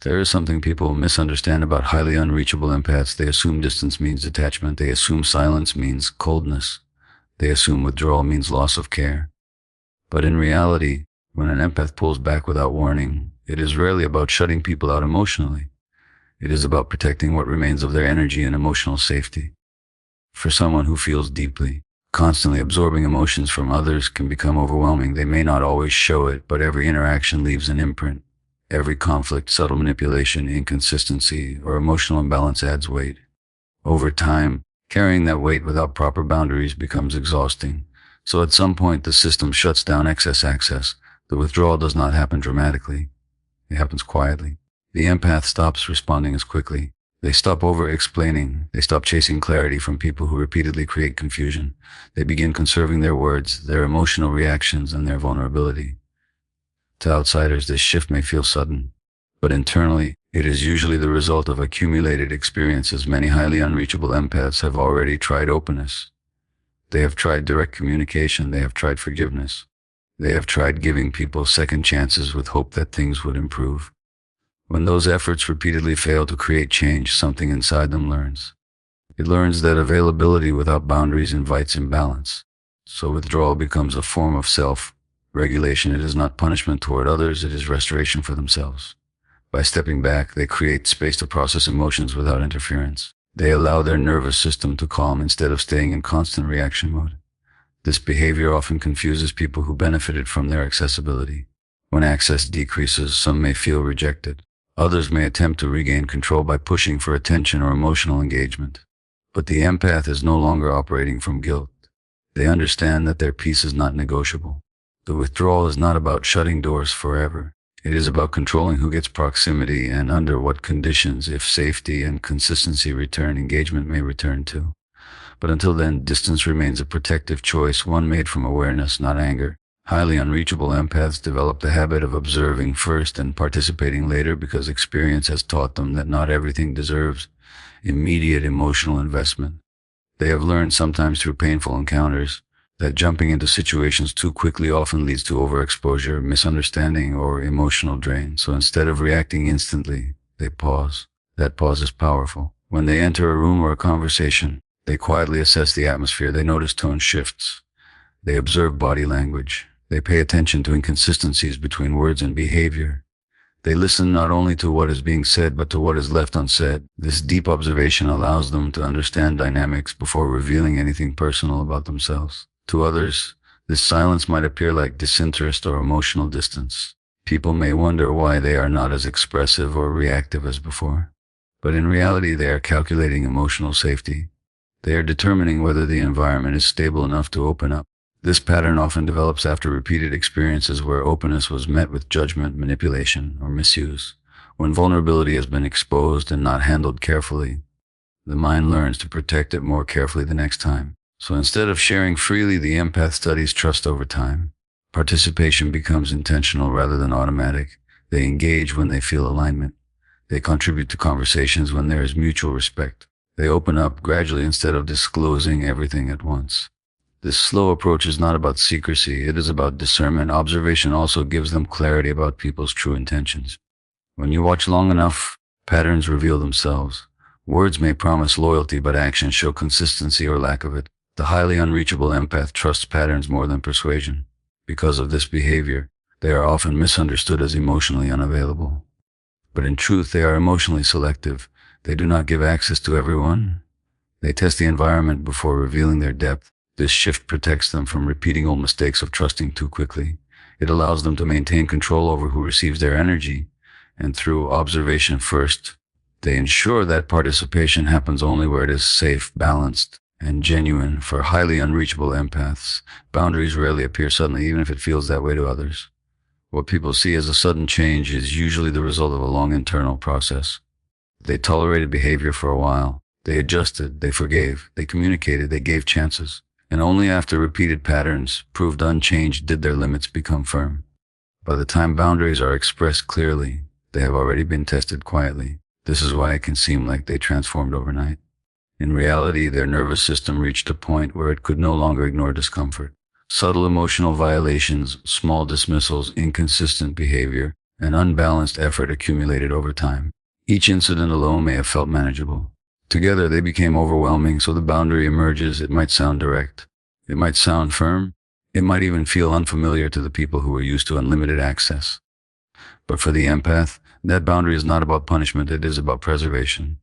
There is something people misunderstand about highly unreachable empaths. They assume distance means detachment. They assume silence means coldness. They assume withdrawal means loss of care. But in reality, when an empath pulls back without warning, it is rarely about shutting people out emotionally. It is about protecting what remains of their energy and emotional safety. For someone who feels deeply, constantly absorbing emotions from others can become overwhelming. They may not always show it, but every interaction leaves an imprint. Every conflict, subtle manipulation, inconsistency, or emotional imbalance adds weight. Over time, carrying that weight without proper boundaries becomes exhausting. So at some point, the system shuts down excess access. The withdrawal does not happen dramatically. It happens quietly. The empath stops responding as quickly. They stop over-explaining. They stop chasing clarity from people who repeatedly create confusion. They begin conserving their words, their emotional reactions, and their vulnerability. To outsiders, this shift may feel sudden, but internally, it is usually the result of accumulated experiences. Many highly unreachable empaths have already tried openness. They have tried direct communication. They have tried forgiveness. They have tried giving people second chances with hope that things would improve. When those efforts repeatedly fail to create change, something inside them learns. It learns that availability without boundaries invites imbalance. So withdrawal becomes a form of self-regulation. It is not punishment toward others, it is restoration for themselves. By stepping back, they create space to process emotions without interference. They allow their nervous system to calm instead of staying in constant reaction mode. This behavior often confuses people who benefited from their accessibility. When access decreases, some may feel rejected. Others may attempt to regain control by pushing for attention or emotional engagement. But the empath is no longer operating from guilt. They understand that their peace is not negotiable. The withdrawal is not about shutting doors forever. It is about controlling who gets proximity and under what conditions. If safety and consistency return, engagement may return too. But until then, distance remains a protective choice, one made from awareness, not anger. Highly unreachable empaths develop the habit of observing first and participating later because experience has taught them that not everything deserves immediate emotional investment. They have learned, sometimes through painful encounters, that jumping into situations too quickly often leads to overexposure, misunderstanding, or emotional drain. So instead of reacting instantly, they pause. That pause is powerful. When they enter a room or a conversation, they quietly assess the atmosphere. They notice tone shifts. They observe body language. They pay attention to inconsistencies between words and behavior. They listen not only to what is being said, but to what is left unsaid. This deep observation allows them to understand dynamics before revealing anything personal about themselves. To others, this silence might appear like disinterest or emotional distance. People may wonder why they are not as expressive or reactive as before. But in reality, they are calculating emotional safety. They are determining whether the environment is stable enough to open up. This pattern often develops after repeated experiences where openness was met with judgment, manipulation, or misuse. When vulnerability has been exposed and not handled carefully, the mind learns to protect it more carefully the next time. So instead of sharing freely, the empath studies trust over time. Participation becomes intentional rather than automatic. They engage when they feel alignment. They contribute to conversations when there is mutual respect. They open up gradually instead of disclosing everything at once. This slow approach is not about secrecy, it is about discernment. Observation also gives them clarity about people's true intentions. When you watch long enough, patterns reveal themselves. Words may promise loyalty, but actions show consistency or lack of it. The highly unreachable empath trusts patterns more than persuasion. Because of this behavior, they are often misunderstood as emotionally unavailable. But in truth, they are emotionally selective. They do not give access to everyone. They test the environment before revealing their depth. This shift protects them from repeating old mistakes of trusting too quickly. It allows them to maintain control over who receives their energy, and through observation first, they ensure that participation happens only where it is safe, balanced, and genuine. For highly unreachable empaths, boundaries rarely appear suddenly, even if it feels that way to others. What people see as a sudden change is usually the result of a long internal process. They tolerated behavior for a while. They adjusted, they forgave, they communicated, they gave chances. And only after repeated patterns proved unchanged did their limits become firm. By the time boundaries are expressed clearly, they have already been tested quietly. This is why it can seem like they transformed overnight. In reality, their nervous system reached a point where it could no longer ignore discomfort. Subtle emotional violations, small dismissals, inconsistent behavior, and unbalanced effort accumulated over time. Each incident alone may have felt manageable. Together they became overwhelming, so the boundary emerges. It might sound direct. It might sound firm. It might even feel unfamiliar to the people who were used to unlimited access. But for the empath, that boundary is not about punishment, it is about preservation.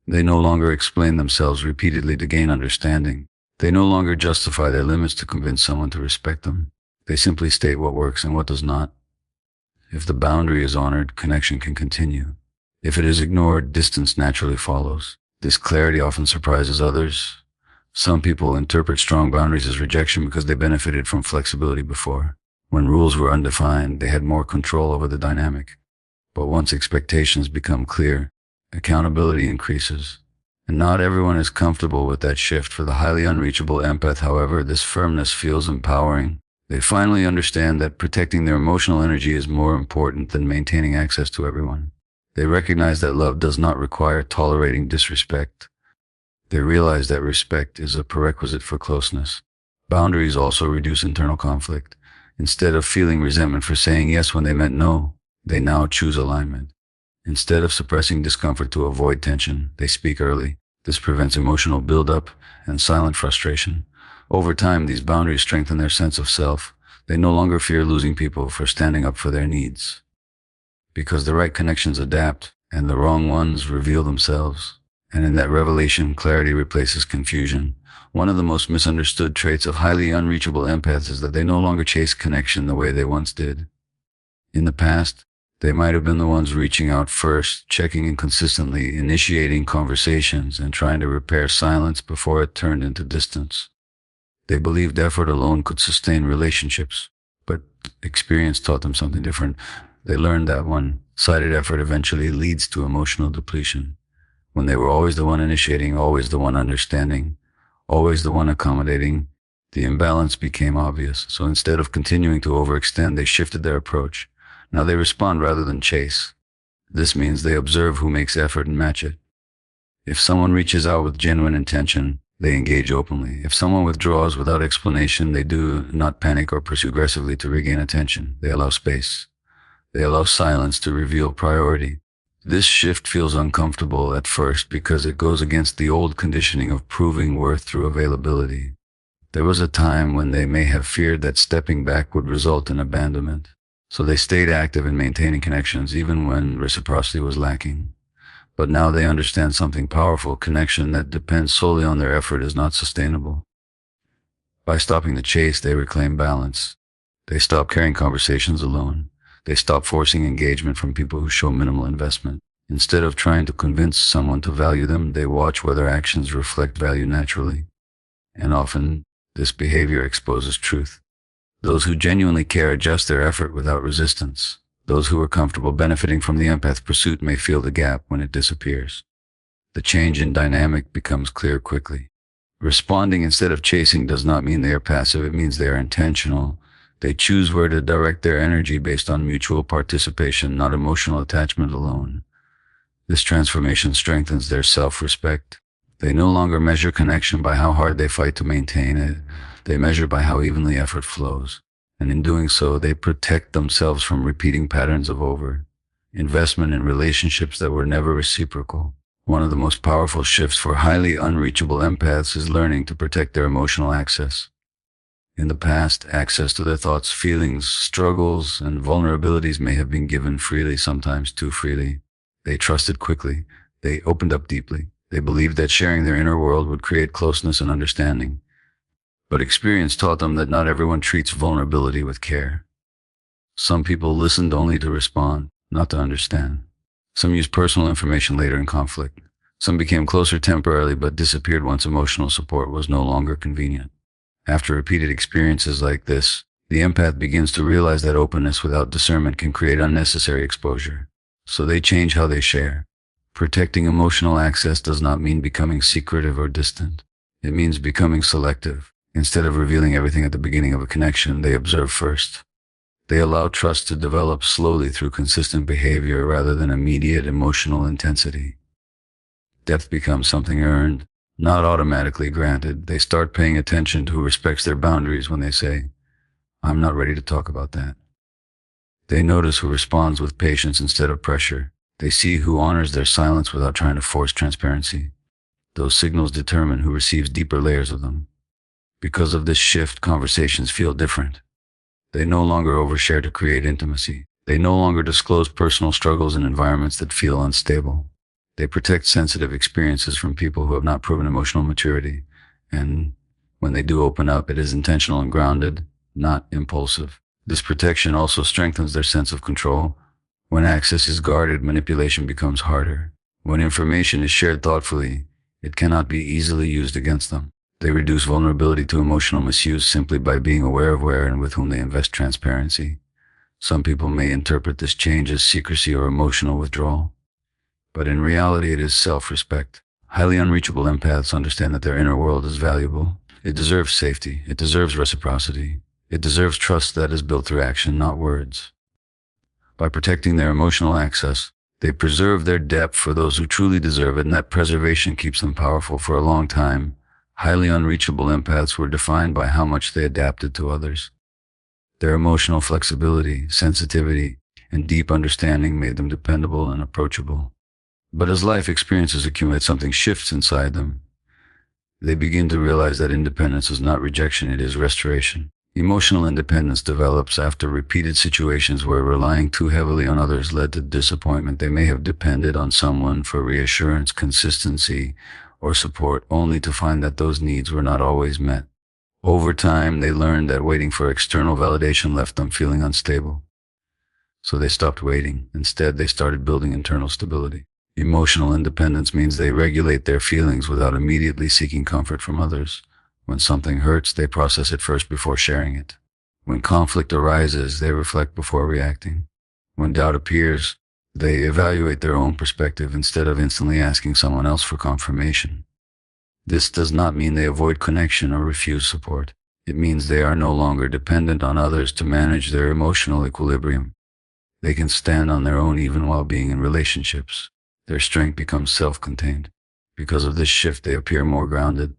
They no longer explain themselves repeatedly to gain understanding. They no longer justify their limits to convince someone to respect them. They simply state what works and what does not. If the boundary is honored, connection can continue. If it is ignored, distance naturally follows. This clarity often surprises others. Some people interpret strong boundaries as rejection because they benefited from flexibility before. When rules were undefined, they had more control over the dynamic. But once expectations become clear, accountability increases. And not everyone is comfortable with that shift. For the highly unreachable empath, however, this firmness feels empowering. They finally understand that protecting their emotional energy is more important than maintaining access to everyone. They recognize that love does not require tolerating disrespect. They realize that respect is a prerequisite for closeness. Boundaries also reduce internal conflict. Instead of feeling resentment for saying yes when they meant no, they now choose alignment. Instead of suppressing discomfort to avoid tension, they speak early. This prevents emotional buildup and silent frustration. Over time, these boundaries strengthen their sense of self. They no longer fear losing people for standing up for their needs. Because the right connections adapt, and the wrong ones reveal themselves. And in that revelation, clarity replaces confusion. One of the most misunderstood traits of highly unreachable empaths is that they no longer chase connection the way they once did. In the past, they might have been the ones reaching out first, checking in consistently, initiating conversations, and trying to repair silence before it turned into distance. They believed effort alone could sustain relationships, but experience taught them something different. They learned that one-sided effort eventually leads to emotional depletion. When they were always the one initiating, always the one understanding, always the one accommodating, the imbalance became obvious. So instead of continuing to overextend, they shifted their approach. Now they respond rather than chase. This means they observe who makes effort and match it. If someone reaches out with genuine intention, they engage openly. If someone withdraws without explanation, they do not panic or pursue aggressively to regain attention. They allow space. They allow silence to reveal priority. This shift feels uncomfortable at first because it goes against the old conditioning of proving worth through availability. There was a time when they may have feared that stepping back would result in abandonment. So they stayed active in maintaining connections even when reciprocity was lacking. But now they understand something powerful. Connection that depends solely on their effort is not sustainable. By stopping the chase, they reclaim balance. They stop carrying conversations alone. They stop forcing engagement from people who show minimal investment. Instead of trying to convince someone to value them, they watch whether actions reflect value naturally. And often, this behavior exposes truth. Those who genuinely care adjust their effort without resistance. Those who are comfortable benefiting from the empath pursuit may feel the gap when it disappears. The change in dynamic becomes clear quickly. Responding instead of chasing does not mean they are passive, it means they are intentional. They choose where to direct their energy based on mutual participation, not emotional attachment alone. This transformation strengthens their self-respect. They no longer measure connection by how hard they fight to maintain it. They measure by how evenly effort flows. And in doing so, they protect themselves from repeating patterns of over-investment in relationships that were never reciprocal. One of the most powerful shifts for highly unreachable empaths is learning to protect their emotional access. In the past, access to their thoughts, feelings, struggles, and vulnerabilities may have been given freely, sometimes too freely. They trusted quickly. They opened up deeply. They believed that sharing their inner world would create closeness and understanding. But experience taught them that not everyone treats vulnerability with care. Some people listened only to respond, not to understand. Some used personal information later in conflict. Some became closer temporarily but disappeared once emotional support was no longer convenient. After repeated experiences like this, the empath begins to realize that openness without discernment can create unnecessary exposure. So they change how they share. Protecting emotional access does not mean becoming secretive or distant. It means becoming selective. Instead of revealing everything at the beginning of a connection, they observe first. They allow trust to develop slowly through consistent behavior rather than immediate emotional intensity. Depth becomes something earned, not automatically granted. They start paying attention to who respects their boundaries when they say, "I'm not ready to talk about that." They notice who responds with patience instead of pressure. They see who honors their silence without trying to force transparency. Those signals determine who receives deeper layers of them. Because of this shift, conversations feel different. They no longer overshare to create intimacy. They no longer disclose personal struggles in environments that feel unstable. They protect sensitive experiences from people who have not proven emotional maturity. And when they do open up, it is intentional and grounded, not impulsive. This protection also strengthens their sense of control. When access is guarded, manipulation becomes harder. When information is shared thoughtfully, it cannot be easily used against them. They reduce vulnerability to emotional misuse simply by being aware of where and with whom they invest transparency. Some people may interpret this change as secrecy or emotional withdrawal, but in reality it is self-respect. Highly unreachable empaths understand that their inner world is valuable. It deserves safety. It deserves reciprocity. It deserves trust that is built through action, not words. By protecting their emotional access, they preserve their depth for those who truly deserve it, and that preservation keeps them powerful for a long time. Highly unreachable empaths were defined by how much they adapted to others. Their emotional flexibility, sensitivity, and deep understanding made them dependable and approachable. But as life experiences accumulate, something shifts inside them. They begin to realize that independence is not rejection, it is restoration. Emotional independence develops after repeated situations where relying too heavily on others led to disappointment. They may have depended on someone for reassurance, consistency, or support, only to find that those needs were not always met. Over time, they learned that waiting for external validation left them feeling unstable. So they stopped waiting. Instead, they started building internal stability. Emotional independence means they regulate their feelings without immediately seeking comfort from others. When something hurts, they process it first before sharing it. When conflict arises, they reflect before reacting. When doubt appears, they evaluate their own perspective instead of instantly asking someone else for confirmation. This does not mean they avoid connection or refuse support. It means they are no longer dependent on others to manage their emotional equilibrium. They can stand on their own even while being in relationships. Their strength becomes self-contained. Because of this shift, they appear more grounded.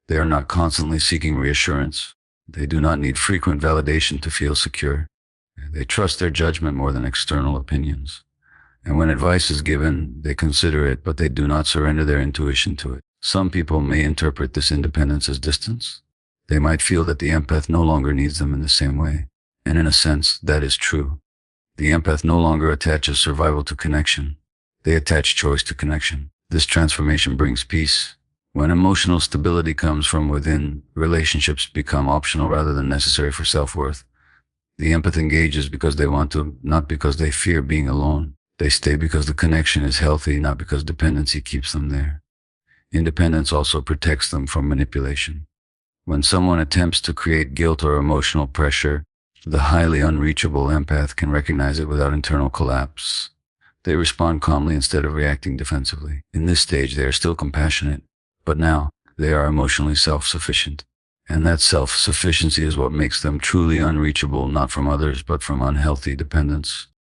They are not constantly seeking reassurance. They do not need frequent validation to feel secure. They trust their judgment more than external opinions. And when advice is given, they consider it, but they do not surrender their intuition to it. Some people may interpret this independence as distance. They might feel that the empath no longer needs them in the same way. And in a sense, that is true. The empath no longer attaches survival to connection. They attach choice to connection. This transformation brings peace. When emotional stability comes from within, relationships become optional rather than necessary for self-worth. The empath engages because they want to, not because they fear being alone. They stay because the connection is healthy, not because dependency keeps them there. Independence also protects them from manipulation. When someone attempts to create guilt or emotional pressure, the highly unreachable empath can recognize it without internal collapse. They respond calmly instead of reacting defensively. In this stage, they are still compassionate, but now they are emotionally self-sufficient. And that self-sufficiency is what makes them truly unreachable, not from others, but from unhealthy dependence.